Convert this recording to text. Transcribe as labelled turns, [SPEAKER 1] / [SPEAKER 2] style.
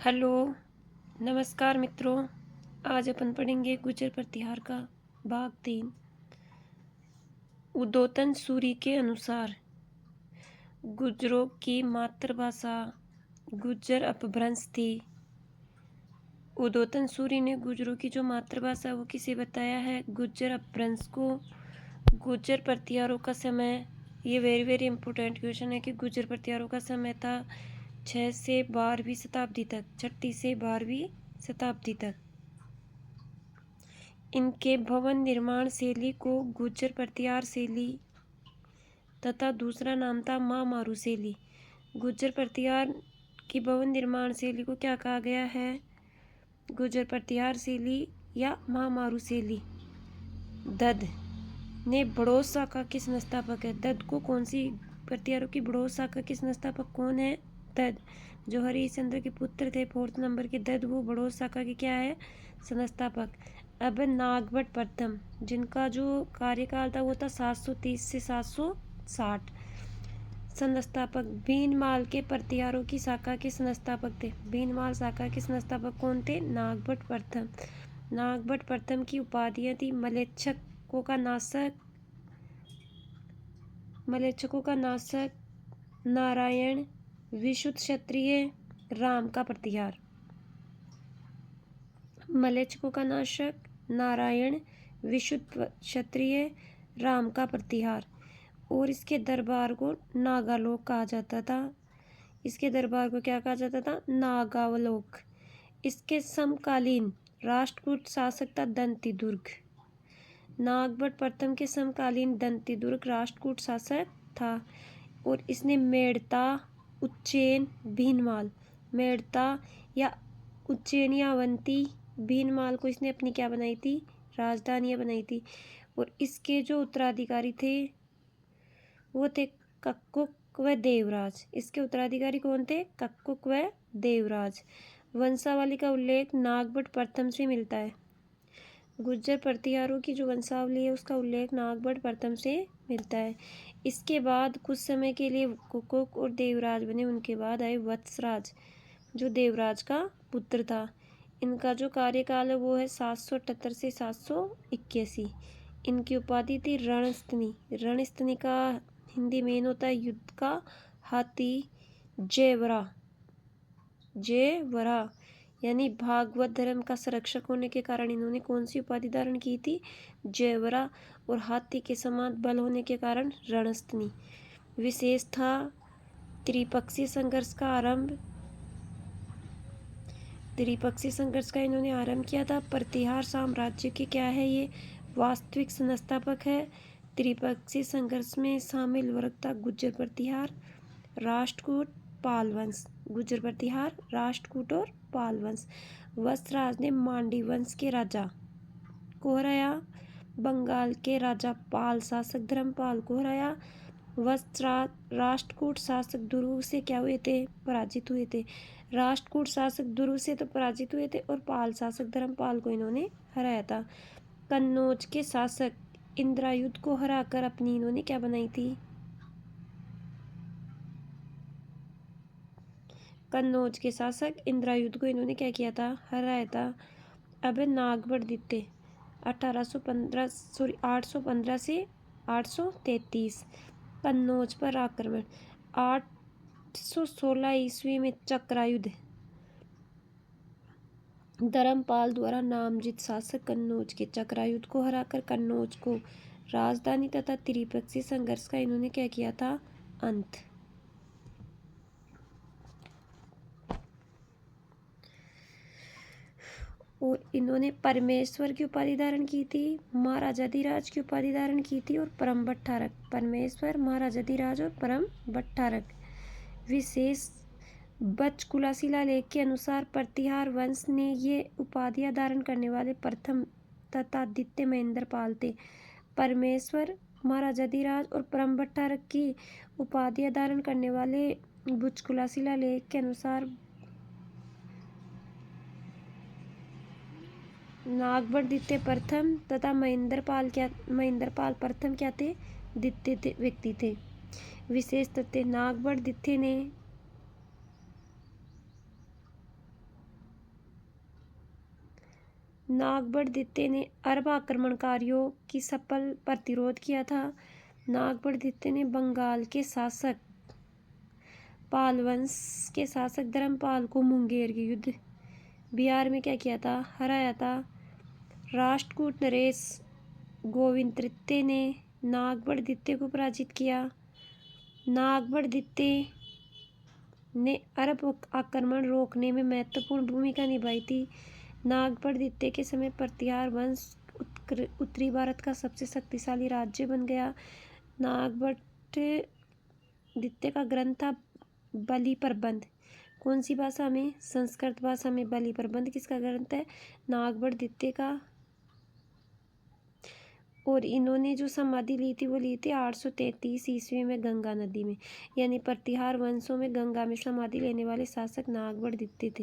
[SPEAKER 1] Hello, नमस्कार मित्रों। आज अपन पढ़ेंगे गुर्जर प्रतिहार का भाग 3। उद्योतन सूरी के अनुसार गुर्जरों की मातृभाषा गुर्जर अपभ्रंश थी। उद्योतन सूरी ने गुर्जरों की जो मातृभाषा वो किसे बताया है? गुर्जर अपभ्रंश को। गुर्जर प्रतिहारों का समय, ये वेरी वेरी इंपॉर्टेंट क्वेश्चन है कि गुर्जर प्रतिहारों का समय था 6 से 12वीं शताब्दी तक, 6ठी से 12वीं शताब्दी तक। इनके भवन निर्माण शैली को गुर्जर प्रतिहार शैली तथा दूसरा नाम था महामारू शैली। गुर्जर प्रतिहार की भवन निर्माण शैली को क्या कहा गया है? गुर्जर प्रतिहार शैली या महामारू शैली। दद ने बड़ौत शाखा के संस्थापक है। दद को कौन सी प्रतिहारों की बड़ौत शाखा के संस्थापक कौन है? दद, जो हरिश्चंद्र के पुत्र थे 4th नंबर के दद, वो बड़ौत शाखा के क्या है? संस्थापक। अब नागभट्ट प्रथम, जिनका जो कार्यकाल था वो था 730 से 760। संस्थापक भीनमाल के प्रतिहारों की शाखा के संस्थापक थे। भीनमाल शाखा के संस्थापक कौन थे? नागभट्ट प्रथम। नागभट्ट प्रथम की उपाधियां थी मलेच्छकों का नाशक, नारायण, विशुद्ध क्षत्रिय, राम का प्रतिहार। मलेच्छकों का नाशक, नारायण, विशुद्ध क्षत्रिय, राम का प्रतिहार। और इसके दरबार को नागालोक कहा जाता था। इसके दरबार को क्या कहा जाता था? नागावलोक। इसके समकालीन राष्ट्रकूट शासक था दंतिदुर्ग। नागभट्ट प्रथम के समकालीन दंतिदुर्ग राष्ट्रकूट शासक था। और इसने मेड़ता, उज्जैन, भीनमाल, मेड़ता या उज्जैन या अवंती, भीनमाल को इसने अपनी क्या बनाई थी? राजधानियां बनाई थी। और इसके जो उत्तराधिकारी थे वो थे कक्कुक व देवराज। इसके उत्तराधिकारी कौन थे? कक्कुक व देवराज। वंशावली का उल्लेख नागभट्ट प्रथम से मिलता है। गुर्जर प्रतिहारों की जो वंशावली है उसका उल्लेख नागभट्ट प्रथम से मिलता है। इसके बाद कुछ समय के लिए कुकुक और देवराज बने। उनके बाद आए वत्सराज, जो देवराज का पुत्र था। इनका जो कार्यकाल है वो है 778 से 781। इनकी उपाधि थी रणस्तनी। रणस्तनी का हिंदी में होता है युद्ध का हाथी, जयवरा। जयवरा यानी भागवत धर्म का संरक्षक होने के कारण इन्होंने कौन सी उपाधि धारण की थी? जयवरा। और हाथी के समान बल होने के कारण रणस्तनी। विशेष था त्रिपक्षीय संघर्ष का आरंभ। त्रिपक्षीय संघर्ष का इन्होंने आरंभ किया था। प्रतिहार साम्राज्य के क्या है? ये वास्तविक संस्थापक है। त्रिपक्षीय संघर्ष में शामिल वर्ग था गुर्जर प्रतिहार, राष्ट्रकूट, पालवंश। गुर्जर प्रतिहार, राष्ट्रकूट और पालवंश। वत्सराज ने मांडी वंश के राजा को हराया। बंगाल के राजा पाल शासक धर्मपाल को हराया। वत्सराज राष्ट्रकूट शासक दुर्ग से क्या हुए थे? पराजित हुए थे। राष्ट्रकूट शासक दुर्ग से तो पराजित हुए थे और पाल शासक धर्मपाल को इन्होंने हराया था। कन्नौज के शासक इंद्रायुध को हराकर अपनी इन्होंने क्या बनाई थी? कन्नौज के शासक इंद्रायुध को इन्होंने क्या किया था? हराया था। अब नागभट्ट द्वितीय 815 से 833। कन्नौज पर आक्रमण 816 ईस्वी में चक्रायुध। धर्मपाल द्वारा नामजित शासक कन्नौज के चक्रायुध को हराकर कन्नौज को राजधानी तथा त्रिपक्षीय संघर्ष का इन्होंने क्या किया था? अंत। और इन्होंने परमेश्वर की उपाधि धारण की थी, महाराजाधिराज की उपाधि धारण की थी और परम भट्टारक। परमेश्वर, महाराजाधिराज और परम भट्टारक। विशेष बचकुला शिलालेख के अनुसार प्रतिहार वंश ने ये उपाधियां धारण करने वाले प्रथम तथा द्वितीय महेंद्रपाल थे। परमेश्वर, महाराजाधिराज और परम भट्टारक की उपाधियां धारण करने वाले बचकुला शिलालेख के अनुसार नागभट्ट द्वितीय प्रथम तथा महेंद्रपाल प्रथम क्या थे? द्वितीय व्यक्ति थे। विशेष तथ्य, नागभट्ट द्वितीय ने नागभट्टद्वितीय ने अरब आक्रमणकारियों की सफल प्रतिरोध किया था। नागभट्टद्वितीय ने बंगाल के शासक पालवंश के शासक धर्मपाल को मुंगेर के युद्ध बिहार में क्या किया था, हराया था। राष्ट्रकूट नरेश गोविंद तृतीय ने नागभट्टद्वितीय को पराजित किया। नागभट्टद्वितीय ने अरब आक्रमण रोकने में महत्वपूर्ण भूमिका निभाई थी। नागभट्टद्वितीय के समय प्रतिहार वंश उत्तरी भारत का सबसे शक्तिशाली राज्य बन गया। नागभट्टद्वितीय का ग्रंथ था बलि प्रबंध। कौन सी भाषा में, संस्कृत भाषा में बलि प्रबंध किसका ग्रंथ है, नागभट्टद्वितीय का। और इन्होंने जो समाधि ली थी वो ली थी 833 ईस्वी में गंगा नदी में। यानी प्रतिहार वंशों में गंगा में समाधि लेने वाले शासक नागभट्टद्वितीय थे।